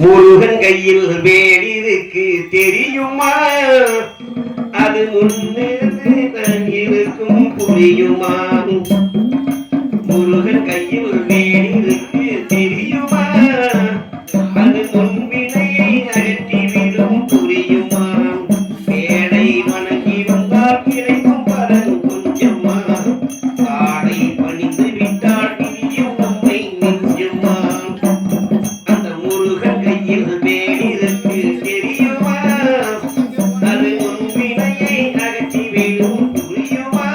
முருகன் கையில் வேலிருக்கு தெரியுமா? அது முன்னேறு இருக்கும் புரியுமா? முருகன் கையில் வேலிருக்கு தெரியுமா? அது முன்வினையை அகற்றிவிடும் புரியுமா? வேலை வணங்கி வந்தால் கிடைக்கும் பலன் கொஞ்சமா? காலை பணிந்து விட்டால் பிரியும் நம்மை நெஞ்சுமா? அந்த முருகன் கையில் வேலிருக்கு தெரியுமா? அது முன்வினையை அகற்றிவிடும் புரியுமா?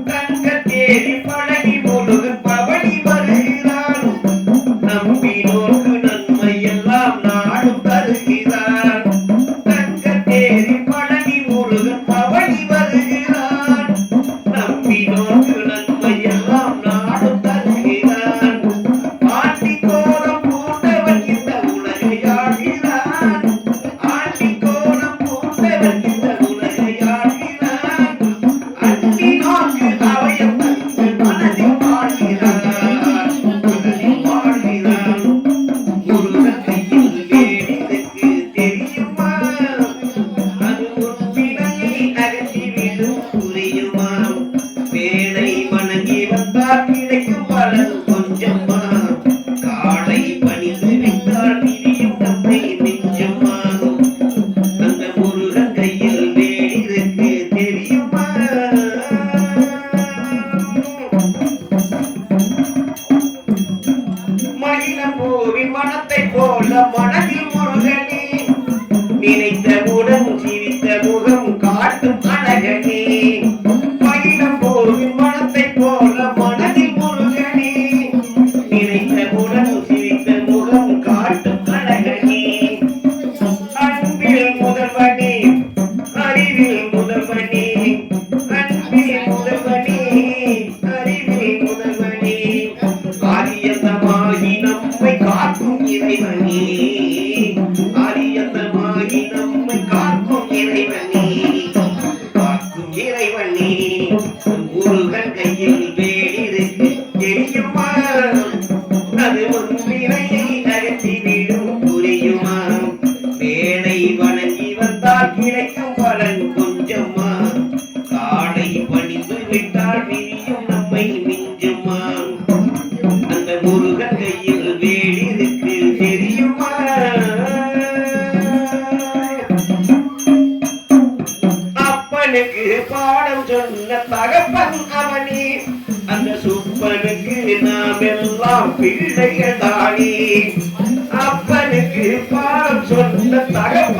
தங்கத்தேரி பழகி முருகன் பவனி வருகிறான். நம்பினோர்க்கு நன்மை எல்லாம் நாடும் தருகிறான். தங்கத்தேரி பழகி முருகன் பவனி வருகிறான். நம்பினோர்க்கு நன்மை எல்லாம் நாடும் தருகிறான். ஆண்டி கோலம் பூண்டவன் இந்த உலகை ஆழ்கிறான். ஆண்டி கோலம் பூண்டவன் இந்த உலகை ஆழ்கிறான். அண்டி நோக்கு அவயம் தந்து மனதில் வாழ்கிறான். மனதில் வாழ்கிறான். முருகன் கையில் வேலிருக்கு தெரியுமா? அது முன்வினையை அகற்றிவிடும் புரியுமா? வேலை வணங்கி வந்தால் கிடைக்கும் பலன் கொஞ்சமா? காலை பணிந்து விட்டால் பிரியும் நம்மை நெஞ்சுமா? அந்த முருகன் கையில் வேலிருக்கு தெரியுமா? மகிழம்பூவின் மனத்தை போல மனதில் முருகனே, நினைத்தவுடன் சிரித்த முகம் காட்டும் அழகனே. மகிழம்பூவின் மனத்தை போல மனதில் முருகனே, நினைத்தவுடன் சிரித்த முகம் காட்டும் அழகனே. அன்பில் முதல்வனே, அறிவில் முதல்வனே, அன்பில் முதல்வனே, அறிவில் முதல்வனே, ஆரியந்தமாகி நம்மை காக்கும் இறைவனே, ஆரியந்தமாகி நம்மை காக்கும் இறைவனே, காக்கும் இறைவனே. முருகன் கையில் வேலிருக்கு தெரியுமா? அது முன்வினையை அகற்றிவிடும் புரியுமா? வேலை வணங்கி வந்தால் கிடைக்கும் பலன் கொஞ்சமா? காலை பணிந்து விட்டால் விரியும் நம்மை மிஞ்சுமா? அந்த முருகன் கையில் வேலிருக்கு தெரியுமா? அப்பனுக்கு பாடம் சொன்ன தகப்பன் அவனே, அந்த சுப்பனுக்கு நாம் எல்லாம் பிள்ளைகள் தானே. அப்பனுக்கு பாடம் சொன்ன தகப்பன்